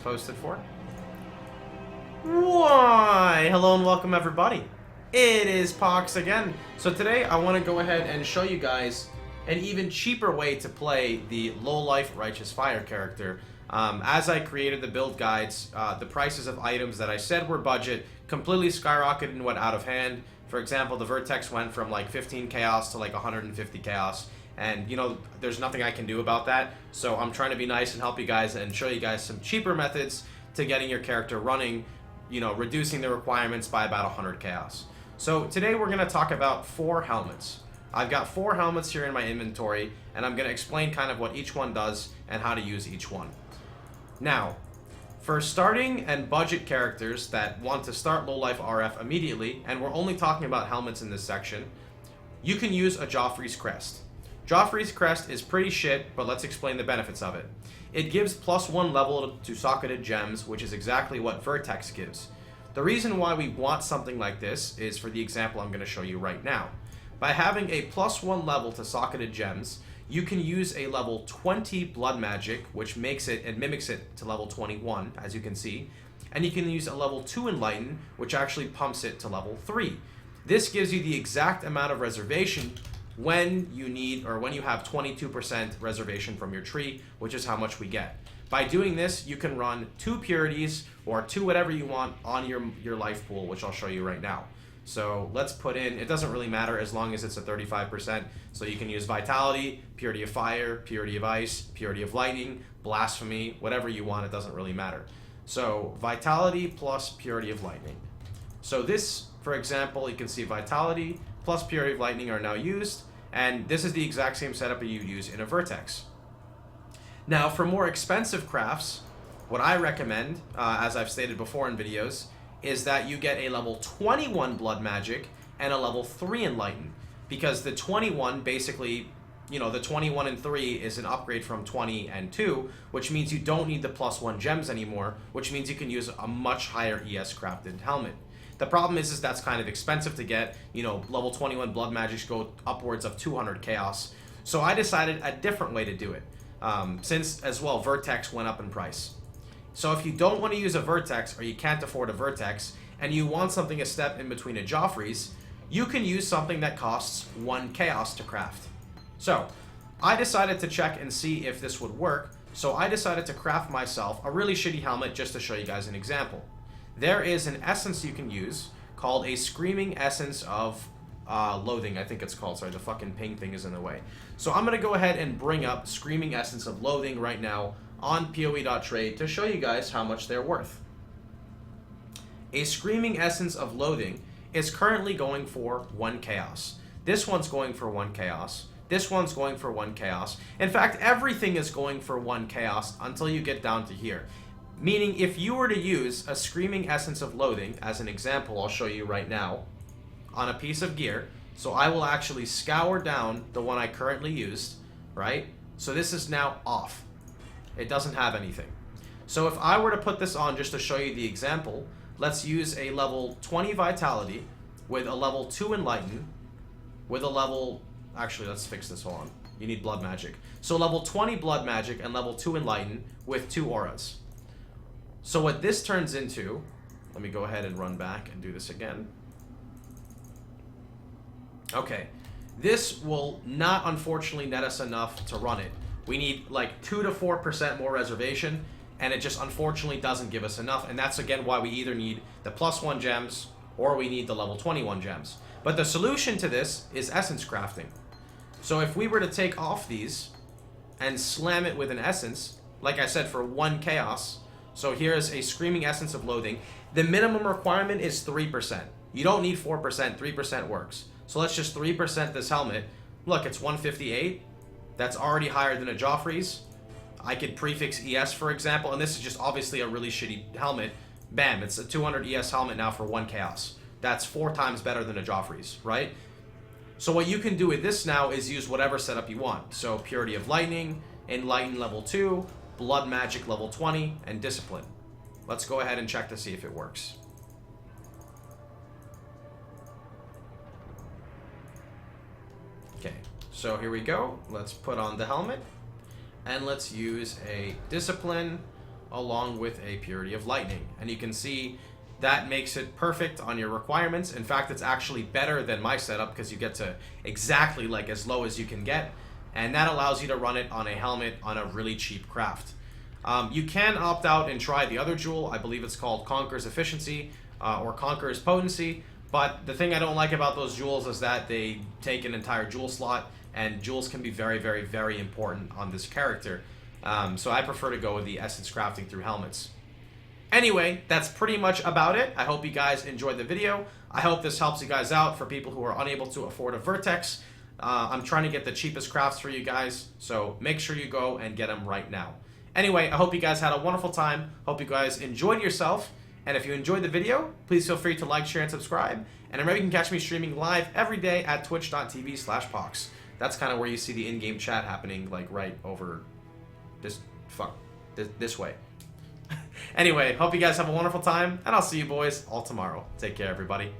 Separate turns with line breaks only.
Posted for. Why? Hello and welcome everybody. It is Pohx again. So today I want to go ahead and show you guys an even cheaper way to play the low-life Righteous Fire character. As I created the build guides, the prices of items that I said were budget completely skyrocketed and went out of hand. For example, the Vertex went from like 15 chaos to like 150 chaos. And, you know, there's nothing I can do about that. So I'm trying to be nice and help you guys and show you guys some cheaper methods to getting your character running, you know, reducing the requirements by about 100 chaos. So today we're going to talk about 4 helmets. I've got 4 helmets here in my inventory, and I'm going to explain kind of what each one does and how to use each one. Now, for starting and budget characters that want to start low-life RF immediately, and we're only talking about helmets in this section, you can use a Joffrey's Crest. Joffrey's Crest is pretty shit, but let's explain the benefits of it. It gives +1 level to socketed gems, which is exactly what Vertex gives. The reason why we want something like this is for the example I'm going to show you right now. By having a +1 level to socketed gems, you can use a level 20 blood magic, which makes it and mimics it to level 21, as you can see, and you can use a level 2 enlighten, which actually pumps it to level 3. This gives you the exact amount of reservation when you need, or when you have 22% reservation from your tree, which is how much we get. By doing this, you can run 2 purities or 2 whatever you want on your life pool, which I'll show you right now. So let's put in, it doesn't really matter as long as it's a 35%. So you can use Vitality, Purity of Fire, Purity of Ice, Purity of Lightning, Blasphemy, whatever you want, it doesn't really matter. So Vitality plus Purity of Lightning. So this, for example, you can see Vitality plus Purity of Lightning are now used, and this is the exact same setup you'd use in a Vertex. Now, for more expensive crafts, what I recommend, as I've stated before in videos, is that you get a level 21 blood magic and a level 3 enlighten, because the 21 basically, you know, the 21 and 3 is an upgrade from 20 and 2, which means you don't need the +1 gems anymore, which means you can use a much higher ES crafted helmet. The problem is that's kind of expensive to get. You know, level 21 blood magics go upwards of 200 chaos. So I decided a different way to do it, since as well Vertex went up in price. So if you don't want to use a Vertex, or you can't afford a Vertex, and you want something a step in between a Joffrey's, you can use something that costs 1 chaos to craft. So I decided to check and see if this would work, so I decided to craft myself a really shitty helmet just to show you guys an example. There is an essence you can use called a Screaming Essence of Loathing, I think it's called. Sorry, the fucking ping thing is in the way. So I'm going to go ahead and bring up Screaming Essence of Loathing right now on PoE.trade to show you guys how much they're worth. A Screaming Essence of Loathing is currently going for 1 chaos. This one's going for 1 chaos. This one's going for 1 chaos. In fact, everything is going for 1 chaos until you get down to here. Meaning, if you were to use a Screaming Essence of Loathing, as an example I'll show you right now, on a piece of gear, so I will actually scour down the one I currently used, right? So this is now off. It doesn't have anything. So if I were to put this on just to show you the example, let's use a level 20 Vitality with a level 2 Enlighten, with a level... Actually, let's fix this, hold on. You need Blood Magic. So level 20 Blood Magic and level 2 Enlighten with 2 auras. So what this turns into, let me go ahead and run back and do this again. Okay, this will not unfortunately net us enough to run it. We need like 2 to 4% more reservation, and it just unfortunately doesn't give us enough, and that's again why we either need the +1 gems or we need the level 21 gems. But the solution to this is essence crafting. So if we were to take off these and slam it with an essence, like I said, for 1 chaos. So here's a Screaming Essence of Loathing. The minimum requirement is 3%. You don't need 4%, 3% works. So let's just 3% this helmet. Look, it's 158. That's already higher than a Joffrey's. I could prefix ES, for example, and this is just obviously a really shitty helmet. Bam, it's a 200 ES helmet now for 1 chaos. That's 4 times better than a Joffrey's, right? So what you can do with this now is use whatever setup you want. So Purity of Lightning, Enlighten level 2, Blood Magic level 20, and Discipline. Let's go ahead and check to see if it works. Okay, so here we go. Let's put on the helmet, and let's use a Discipline along with a Purity of Lightning. And you can see that makes it perfect on your requirements. In fact, it's actually better than my setup because you get to exactly like as low as you can get. And that allows you to run it on a helmet on a really cheap craft. You can opt out and try the other jewel. I believe it's called Conqueror's Efficiency or Conqueror's Potency. But the thing I don't like about those jewels is that they take an entire jewel slot, and jewels can be very, very, very important on this character. So I prefer to go with the essence crafting through helmets. Anyway, that's pretty much about it. I hope you guys enjoyed the video. I hope this helps you guys out for people who are unable to afford a Vertex. I'm trying to get the cheapest crafts for you guys, so make sure you go and get them right now. Anyway, I hope you guys had a wonderful time. Hope you guys enjoyed yourself. And if you enjoyed the video, please feel free to like, share, and subscribe. And remember, you can catch me streaming live every day at twitch.tv/Pohx. That's kind of where you see the in-game chat happening, like right over this way. Anyway, hope you guys have a wonderful time, and I'll see you boys all tomorrow. Take care, everybody.